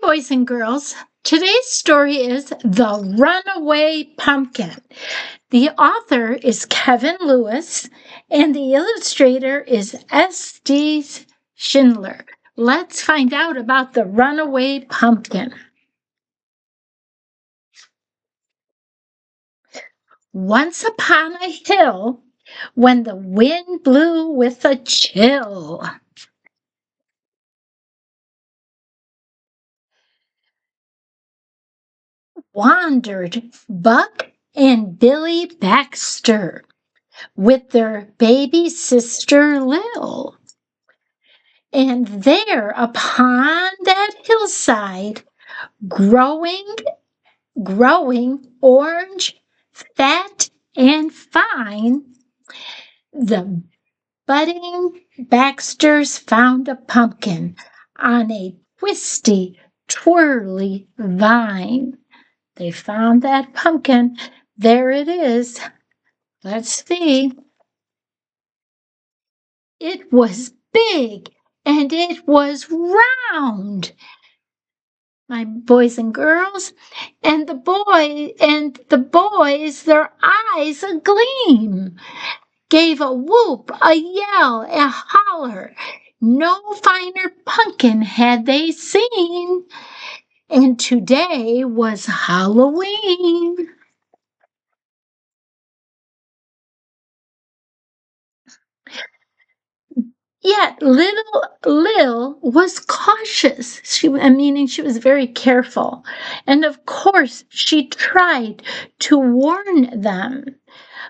boys and girls. Today's story is The Runaway Pumpkin. The author is Kevin Lewis, and the illustrator is S.D. Schindler. Let's find out about the runaway pumpkin. Once upon a hill, when the wind blew with a chill, wandered Buck and Billy Baxter with their baby sister Lil. And there upon that hillside, growing, orange, fat, and fine, the budding Baxters found a pumpkin on a twisty, twirly vine. They found that pumpkin. There it is. Let's see. It was big and it was round. My boys and girls, and the boys, their eyes agleam, gave a whoop, a yell, a holler. No finer pumpkin had they seen, and today was Halloween. Yet little Lil was cautious. Meaning she was very careful. And of course, she tried to warn them.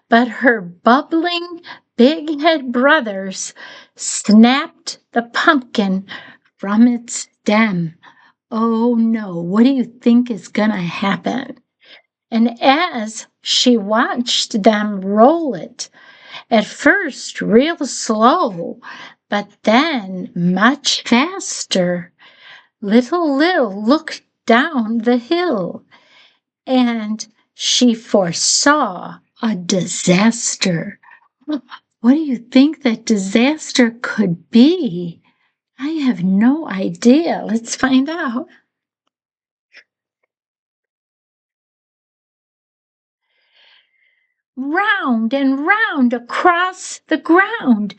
But her bubbling, big-head brothers snapped the pumpkin from its stem. Oh no, what do you think is going to happen? And as she watched them roll it, at first real slow, but then much faster, little Lil looked down the hill, and she foresaw a disaster. What do you think that disaster could be? I have no idea. Let's find out. Round and round across the ground,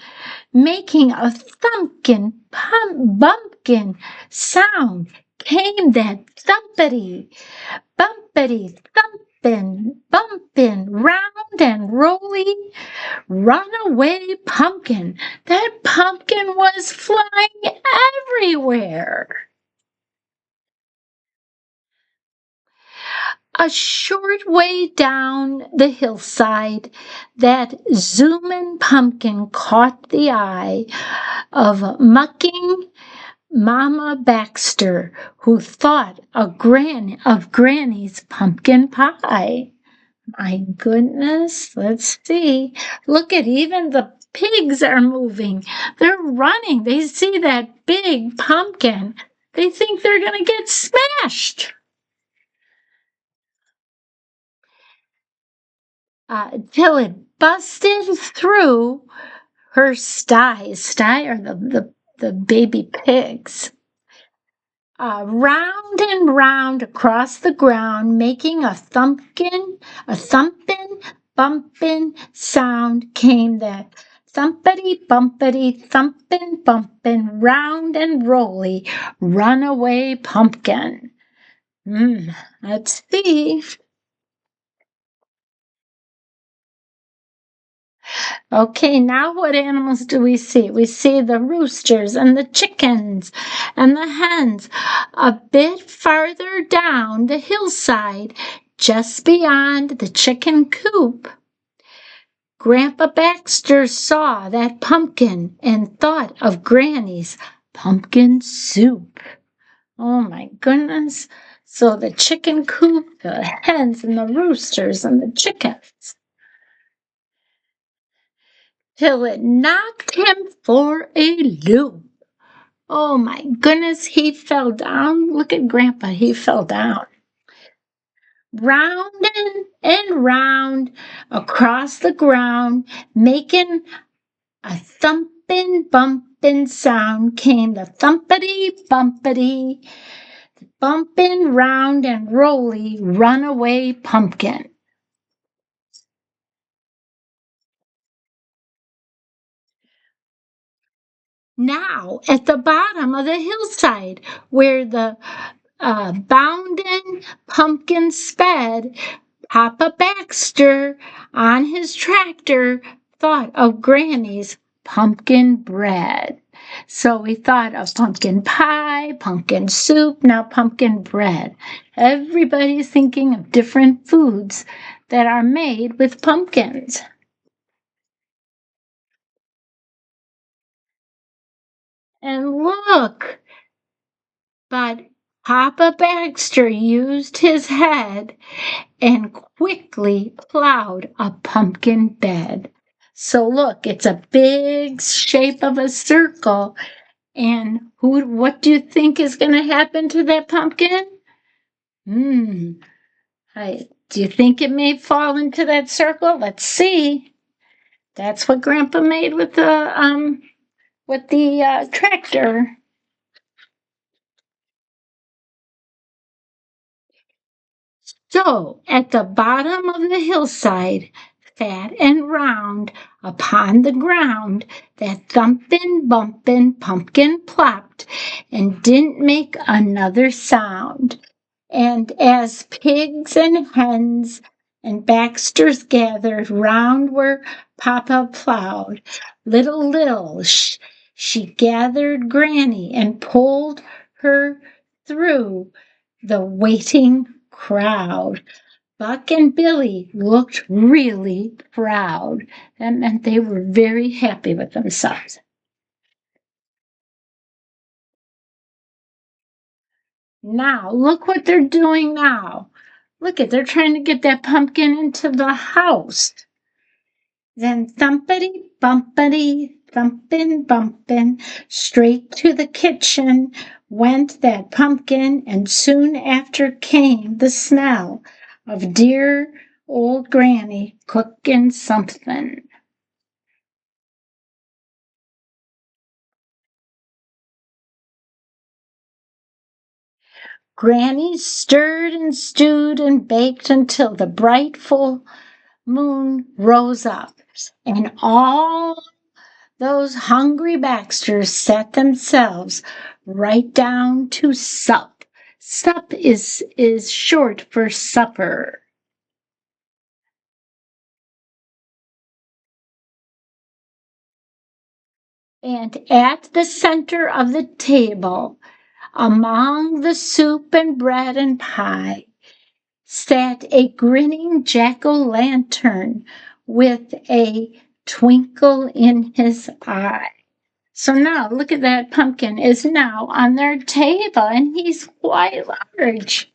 making a thumpkin, bumpkin sound, came that thumpity, bumpity, thumpin', bumpin', round and rolly, runaway pumpkin. That pumpkin was flying everywhere. A short way down the hillside, that zoomin' pumpkin caught the eye of mucking Mama Baxtre, who thought of Granny's pumpkin pie. My goodness, let's see. Look at even the pigs are moving. They're running. They see that big pumpkin. They think they're going to get smashed. Till it busted through her sty. Sty are the baby pigs. Round and round across the ground, making a thumpin', bumpin' sound came that thumpity, bumpity, thumpin', bumpin', round and rolly, runaway pumpkin. Let's see. Okay, now what animals do we see? We see the roosters and the chickens and the hens. A bit farther down the hillside, just beyond the chicken coop, Grandpa Baxter saw that pumpkin and thought of Granny's pumpkin soup. Oh my goodness. So the chicken coop, the hens and the roosters and the chickens. Till it knocked him for a loop. Oh my goodness, he fell down. Look at Grandpa, he fell down. Round and round across the ground, making a thumpin', bumpin' sound, came the thumpity, bumpity, bumpin' round and roly, runaway pumpkin. Now, at the bottom of the hillside, where the bounden pumpkin sped, Papa Baxter, on his tractor, thought of Granny's pumpkin bread. So we thought of pumpkin pie, pumpkin soup, now pumpkin bread. Everybody's thinking of different foods that are made with pumpkins. And look, but Papa Baxter used his head and quickly plowed a pumpkin bed. So look, it's a big shape of a circle. And what do you think is going to happen to that pumpkin? Hmm. Do you think it may fall into that circle? Let's see. That's what Grandpa made with the tractor. So, at the bottom of the hillside, fat and round, upon the ground, that thumpin', bumpin' pumpkin plopped, and didn't make another sound. And as pigs and hens and Baxters gathered round where Papa plowed, little she gathered Granny and pulled her through the waiting crowd. Buck and Billy looked really proud. That meant they were very happy with themselves. Now, look what they're doing now. They're trying to get that pumpkin into the house. Then thumpity, bumpity, thumpin', bumpin', straight to the kitchen went that pumpkin, and soon after came the smell of dear old Granny cooking something. Granny stirred and stewed and baked until the bright full moon rose up, and all those hungry Baxters sat themselves right down to sup. Sup is short for supper. And at the center of the table, among the soup and bread and pie, sat a grinning jack-o'-lantern with a twinkle in his eye. So now look at that pumpkin is now on their table, and he's quite large.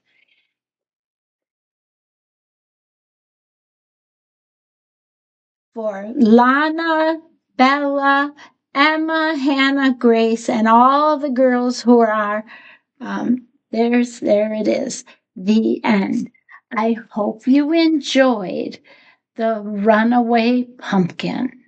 For Lana, Bella, Emma, Hannah, Grace, and all the girls who are there it is, the end. I hope you enjoyed the Runaway Pumpkin.